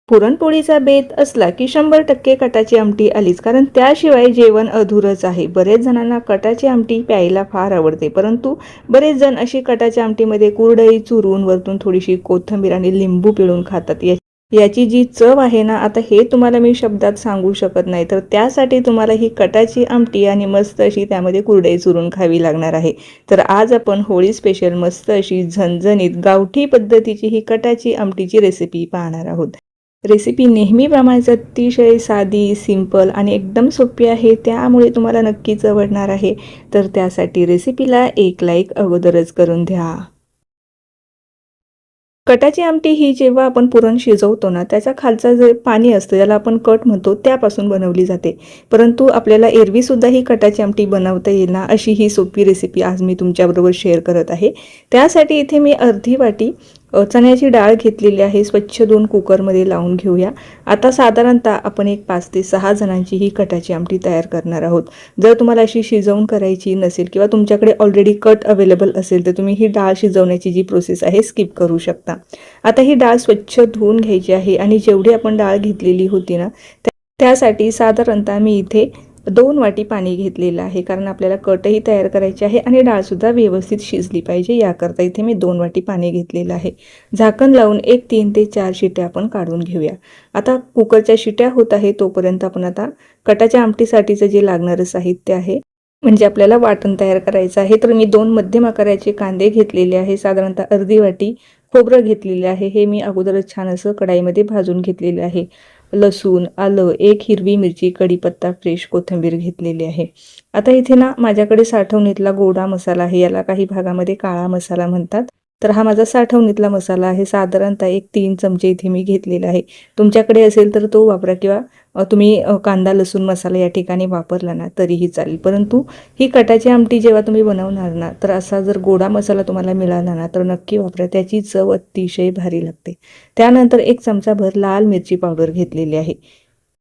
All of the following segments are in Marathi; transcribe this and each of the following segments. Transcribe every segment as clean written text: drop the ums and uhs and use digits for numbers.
पुरणपोळीचा बेत असला की 100% कटाची आमटी आलीच, कारण त्याशिवाय जेवण अधुरच आहे. बरेच जणांना कटाची आमटी प्यायला फार आवडते, परंतु बरेच जण अशी कटाच्या आमटीमध्ये कुरडई चुरून वरतून थोडीशी कोथिंबीर आणि लिंबू पिळून खातात. याची जी चव आहे ना, आता हे तुम्हाला मी शब्दात सांगू शकत नाही. तर त्यासाठी तुम्हाला ही कटाची आमटी आणि मस्त अशी त्यामध्ये कुरडई चुरून खावी लागणार आहे. तर आज आपण होळी स्पेशल मस्त अशी झणझणीत गावठी पद्धतीची ही कटाची आमटीची रेसिपी पाहणार आहोत. रेसिपी नेहमीप्रमाणेच अतिशय साधी, सिंपल आणि एकदम सोपी आहे, त्यामुळे तुम्हाला नक्कीच आवडणार आहे. तर त्यासाठी रेसिपीला एक लाईक अगोदरच करून द्या. कटाची आमटी ही जेव्हा आपण पुरण शिजवतो ना, त्याच्या खालचं जे पाणी असतं ज्याला आपण कट म्हणतो त्यापासून बनवली जाते. परंतु आपल्याला एरवीसुद्धा ही कटाची आमटी बनवता येईल ना, अशी ही सोपी रेसिपी आज मी तुमच्याबरोबर शेअर करत आहे. त्यासाठी इथे मी अर्धी वाटी चण्याची डाळ घेतलेली आहे. स्वच्छ धुवून कुकरमध्ये लावून घेऊया. आता साधारणतः आपण एक 5 ते 6 जणांची ही कटाची आमटी तयार करणार आहोत. जर तुम्हाला अशी शिजवून करायची नसेल किंवा तुमच्याकडे ऑलरेडी कट अवेलेबल असेल, तर तुम्ही ही डाळ शिजवण्याची जी प्रोसेस आहे स्किप करू शकता. आता ही डाळ स्वच्छ धुवून घ्यायची आहे आणि जेवढी आपण डाळ घेतलेली होती ना, त्यासाठी साधारणतः मी इथे 2 वाटी पाणी घेतलेलं आहे, कारण आपल्याला कटही तयार करायची आहे आणि डाळसुद्धा व्यवस्थित शिजली पाहिजे, याकरता इथे मी 2 वाटी पाणी घेतलेलं आहे. झाकण लावून एक 3 ते 4 शिट्या आपण काढून घेऊया. आता कुकरच्या शिट्या होत आहे तोपर्यंत आपण आता कटाच्या आमटीसाठीचं जे लागणारं साहित्य आहे, म्हणजे आपल्याला वाटण तयार करायचं आहे. तर मी 2 मध्यम आकाराचे कांदे घेतलेले आहे. साधारणतः अर्धी वाटी खोबरं घेतलेले आहे. हे मी अगोदरच छान असं कढाईमध्ये भाजून घेतलेले आहे. लसूण, आलं, एक हिरवी मिरची, कढीपत्ता, फ्रेश कोथिंबीर घेतलेली आहे. आता इथे ना माझ्याकडे साठवणीतला गोडा मसाला आहे. याला काही भागामध्ये काळा मसाला म्हणतात. तर हा माझा साठवणीतला मसाला आहे. साधारणतः एक 3 चमचे इथे मी घेतलेला आहे. तुमच्याकडे असेल तर तो वापरा किंवा तुम्ही कांदा लसूण मसाला या ठिकाणी वापरला ना तरीही चालेल. परंतु ही कटाची आमटी जेव्हा तुम्ही बनवणार ना, तर असा जर गोडा मसाला तुम्हाला मिळाला ना तर नक्की वापरा. त्याची चव अतिशय भारी लागते. त्यानंतर 1 चमचाभर लाल मिरची पावडर घेतलेली आहे.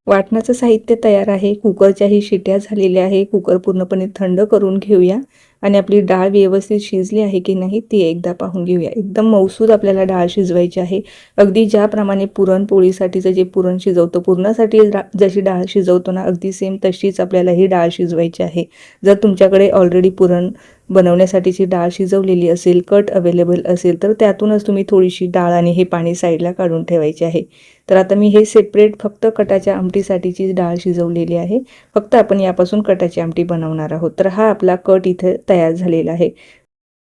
वाटणाचं साहित्य तयार आहे. कुकरच्याही शिट्या झालेल्या आहे. कुकर पूर्णपणे थंड करून घेऊया आणि आपली डाळ व्यवस्थित शिजली आहे की नाही ती एकदा पाहून घेऊया. एकदम मऊसूद आपल्याला डाळ शिजवायची आहे. अगदी ज्याप्रमाणे पुरणपोळीसाठीचं जे पुरण शिजवतो, पुरणासाठी जशी डाळ शिजवतो ना, अगदी सेम तशीच आपल्याला ही डाळ शिजवायची आहे. जर तुमच्याकडे ऑलरेडी पुरण बनवण्यासाठीची डाळ शिजवलेली असेल, कट अवेलेबल असेल, तर त्यातूनच तुम्ही थोडीशी डाळ आणि हे पाणी साईडला काढून ठेवायचे आहे. तर आता मी हे सेपरेट फक्त कटाच्या आमटीसाठीची डाळ शिजवलेली आहे. फक्त आपण यापासून कटाची आमटी बनवणार आहोत. तर हा आपला कट इथे तयार झालेला आहे.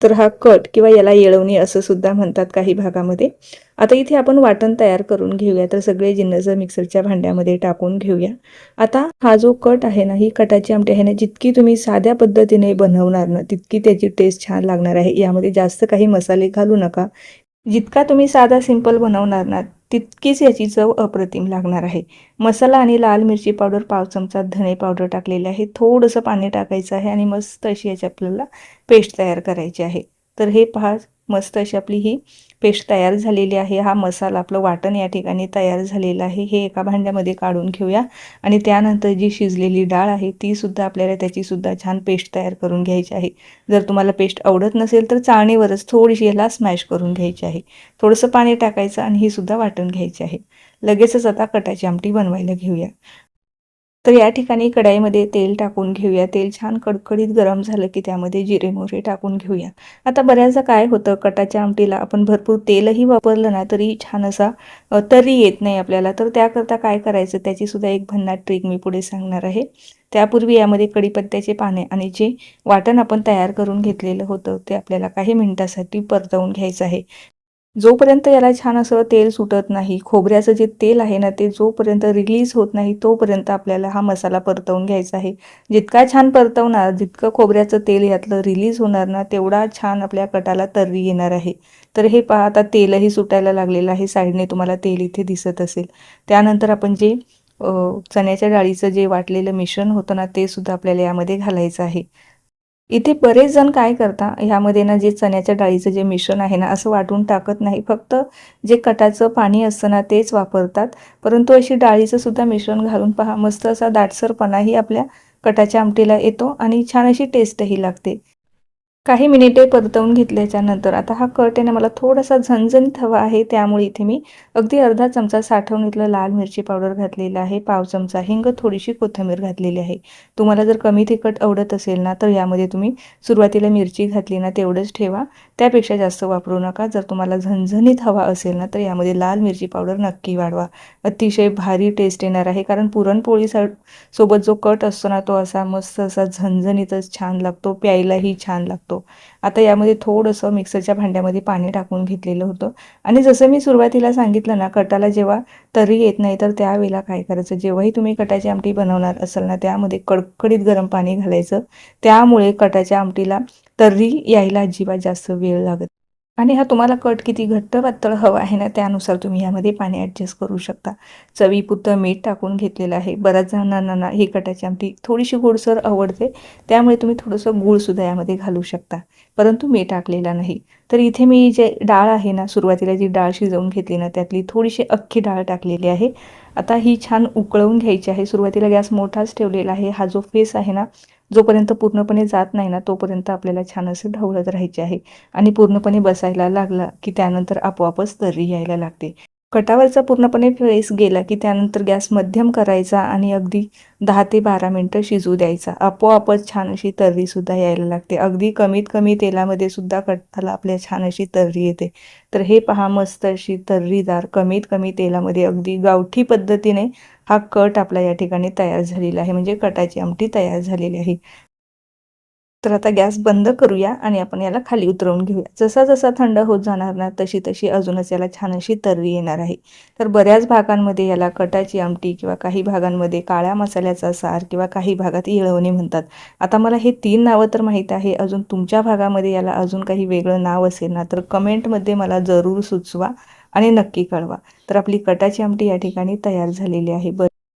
तर हा कट किंवा याला येळवणी असं सुद्धा म्हणतात काही भागामध्ये. आता इथे आपण वाटण तयार करून घेऊया. तर सगळे जिन्नस मिक्सरच्या भांड्यामध्ये टाकून घेऊया. आता हा जो कट आहे ना, ही कटाची आमटी आहे ना, जितकी तुम्ही साध्या पद्धतीने बनवणार ना तितकी त्याची टेस्ट छान लागणार आहे. यामध्ये जास्त काही मसाले घालू नका. जितका तुम्ही साधा सिंपल बनवणार ना तितकीच याची चव अप्रतिम लागणार आहे. मसाला आणि लाल मिरची पावडर, 5 चमचा धणे पावडर टाकलेले आहे. थोडंसं पाणी टाकायचं आहे आणि मस्त अशी याची आपल्याला पेस्ट तयार करायची आहे. तर हे पहा, मस्त अशी आपली ही पेस्ट तयार झालेली आहे. हा मसाला आपलं वाटण या ठिकाणी तयार झालेलं आहे. हे एका भांड्यामध्ये काढून घेऊया आणि त्यानंतर जी शिजलेली डाळ आहे ती सुद्धा आपल्याला त्याची सुद्धा छान पेस्ट तयार करून घ्यायची आहे. जर तुम्हाला पेस्ट आवडत नसेल तर चाळणीवरच थोडीशी याला स्मॅश करून घ्यायची आहे. थोडंसं पाणी टाकायचं आणि ही सुद्धा वाटून घ्यायची आहे. लगेचच आता कटाची आमटी बनवायला घेऊया. तर या ठिकाणी कढाईमध्ये तेल टाकून घेऊया. तेल छान कडकडीत गरम झालं की त्यामध्ये जिरे मोहरी टाकून घेऊया. आता बऱ्याचदा काय होतं, कटाच्या आमटीला आपण भरपूर तेलही वापरलं ना तरी छान असा तरी येत नाही आपल्याला. तर त्याकरता काय करायचं त्याची सुद्धा एक भन्नाट ट्रिक मी पुढे सांगणार आहे. त्यापूर्वी यामध्ये कढीपत्त्याचे पाने आणि जे वाटण आपण तयार करून घेतलेलं होतं ते आपल्याला काही मिनिटासाठी परतवून घ्यायचं आहे. जोपर्यंत याला छान असं तेल सुटत नाही, खोबऱ्याचं जे तेल आहे ना ते जोपर्यंत रिलीज होत नाही तोपर्यंत आपल्याला हा मसाला परतवून घ्यायचा आहे. जितका छान परतवणार, जितकं खोबऱ्याचं तेल यातलं रिलीज होणार ना तेवढा छान आपल्या कटाला तर्री येणार आहे. तर हे पहा, आता तेलही सुटायला लागलेलं आहे. साईडने तुम्हाला तेल इथे दिसत असेल. त्यानंतर आपण जे चण्याच्या डाळीचं जे वाटलेलं मिश्रण होतं ना ते सुद्धा आपल्याला यामध्ये घालायचं आहे. इथे बरेच जण काय करता, ह्यामध्ये ना जे चण्याच्या डाळीचं जे मिश्रण आहे ना असं वाटून टाकत नाही, फक्त जे कटाचं पाणी असतं ना तेच वापरतात. परंतु अशी डाळीचं सुद्धा मिश्रण घालून पहा, मस्त असा दाटसरपणाही आपल्या कटाच्या आमटीला येतो आणि छान अशी टेस्टही लागते. काही मिनिटे परतवून घेतल्याच्या नंतर आता हा कट आहे ना मला थोडासा झणझणीत हवा आहे, त्यामुळे इथे मी अगदी अर्धा चमचा साठवणीतलं लाल मिरची पावडर घातलेला आहे, पाव चमचा हिंग, थोडीशी कोथिंबीर घातलेली आहे. तुम्हाला जर कमी तिखट आवडत असेल ना तर यामध्ये तुम्ही सुरुवातीला मिरची घातली ना तेवढंच ठेवा, त्यापेक्षा जास्त वापरू नका. जर तुम्हाला झणझणीत हवा असेल ना तर यामध्ये लाल मिरची पावडर नक्की वाढवा. अतिशय भारी टेस्ट येणार आहे, कारण पुरणपोळी सोबत जो कट असतो ना तो असा मस्त असा झणझणीतच छान लागतो, प्यायलाही छान लागतो. आता यामध्ये थोडंसं मिक्सरच्या भांड्यामध्ये पाणी टाकून घेतलेलं होतं आणि जसं मी सुरुवातीला सांगितलं ना, कटाला जेव्हा तर्री येत नाही तर त्यावेळेला काय करायचं, जेव्हाही तुम्ही कटाची आमटी बनवणार असाल ना त्यामध्ये कडकडीत गरम पाणी घालायचं. त्यामुळे कटाच्या आमटीला तर्री यायला अजिबात जास्त वेळ लागत आणि हा तुम्हाला कट किती घट्ट पातळ हवा आहे ना त्यानुसार तुम्ही यामध्ये पाणी ॲडजस्ट करू शकता. चवीपुरतं मीठ टाकून घेतलेलं आहे. बऱ्याच जणांना ना ही कटाची आमटी थोडीशी गोडसर आवडते, त्यामुळे तुम्ही थोडंसं गूळसुद्धा यामध्ये घालू शकता, परंतु मी टाकलेला नाही. तर इथे मी जे डाळ आहे ना, सुरुवातीला जी डाळ शिजवून घेतली ना त्यातली थोडीशी अख्खी डाळ टाकलेली आहे. आता ही छान उकळवून घ्यायची आहे. सुरुवातीला गॅस मोठाच ठेवलेला आहे. हा जो फेस आहे ना, जोपर्यंत पूर्णपणे जात नाही ना तोपर्यंत आपल्याला छान असं ढवळत राहायचे आहे आणि पूर्णपणे बसायला लागला की त्यानंतर आपोआपच तर्री यायला लागते. कटावरचा पूर्णपणे फेस गेला की त्यानंतर गॅस मध्यम करायचा आणि अगदी 10 ते 12 मिनटं शिजू द्यायचा. आपोआपच छान अशी तर्रीसुद्धा यायला लागते. अगदी कमीत कमी तेलामध्ये सुद्धा कटाला आपल्या छान अशी तर्री येते. तर हे पहा, मस्त अशी तर्रीदार कमीत कमी तेलामध्ये अगदी गावठी पद्धतीने हा कट आपला या ठिकाणी तयार झालेला आहे, म्हणजे कटाची आमटी तयार झालेली आहे. तर आता गॅस बंद करूया आणि आपण याला खाली उतरवून घेऊया. जसा जसा थंड होत जाणार ना तशी तशी अजूनच याला छान अशी तर्री येणार आहे. तर बऱ्याच भागांमध्ये याला कटाची आमटी किंवा काही भागांमध्ये काळ्या मसाल्याचा सार किंवा काही भागात येळवणे म्हणतात. आता मला हे 3 नावं तर माहीत आहे. अजून तुमच्या भागामध्ये याला अजून काही वेगळं नाव असेल ना तर कमेंटमध्ये मला जरूर सुचवा आणि नक्की कळवा. तर आपली कटाची आमटी या ठिकाणी तयार झालेली आहे.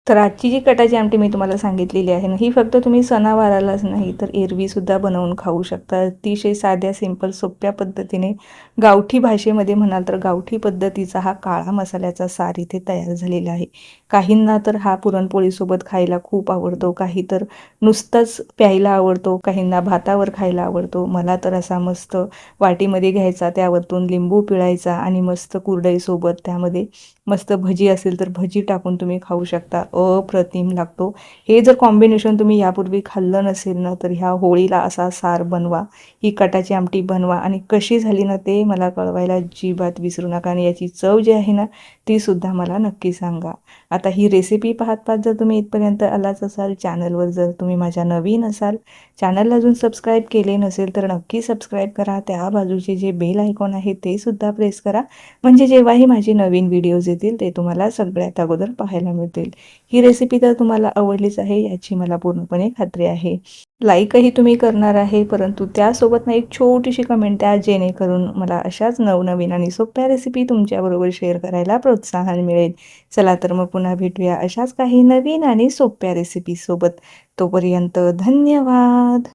तर आजची जी कटाची आमटी मी तुम्हाला सांगितलेली आहे ना, ही फक्त तुम्ही सणावारालाच नाही तर एरवीसुद्धा बनवून खाऊ शकता. अतिशय साध्या, सिंपल, सोप्या पद्धतीने गावठी भाषेमध्ये म्हणाल तर गावठी पद्धतीचा हा काळा मसाल्याचा सार इथे तयार झालेला आहे. काहींना तर हा पुरणपोळीसोबत खायला खूप आवडतो, काही तर नुसताच प्यायला आवडतो, काहींना भातावर खायला आवडतो. मला तर असा मस्त वाटीमध्ये घ्यायचा, त्यावरतून लिंबू पिळायचा आणि मस्त कुरडईसोबत त्यामध्ये मस्त भजी असेल तर भजी टाकून तुम्ही खाऊ शकता. अप्रतिम लागतो. हे जर कॉम्बिनेशन तुम्ही यापूर्वी खाल्लं नसेल ना तर ह्या होळीला असा सार बनवा, ही कटाची आमटी बनवा आणि कशी झाली ना ते मला कळवायला अजिबात विसरू नका आणि याची चव जी आहे ना ती सुद्धा मला नक्की सांगा. आता ही रेसिपी पाहत पाहत जर तुम्ही इथपर्यंत आलाच असाल, चॅनलवर जर तुम्ही माझ्या नवीन असाल, चॅनलला अजून सबस्क्राईब केले नसेल तर नक्की सबस्क्राईब करा. त्या बाजूचे जे बेल आयकॉन आहे ते सुद्धा प्रेस करा, म्हणजे जेव्हाही माझी नवीन व्हिडिओज येतील ते तुम्हाला सगळ्यात अगोदर पाहायला मिळतील. ही रेसिपी तर तुम्हाला आवडलीच आहे याची मला पूर्णपणे खात्री आहे. लाईकही तुम्ही करणार आहे, परंतु त्यासोबत ना एक छोटीशी कमेंट द्या, जेणेकरून मला अशाच नवनवीन आणि सोप्या रेसिपी तुमच्याबरोबर शेअर करायला प्रोत्साहन मिळेल. चला तर मग पुन्हा भेटूया अशाच काही नवीन आणि सोप्या रेसिपीसोबत. तोपर्यंत धन्यवाद.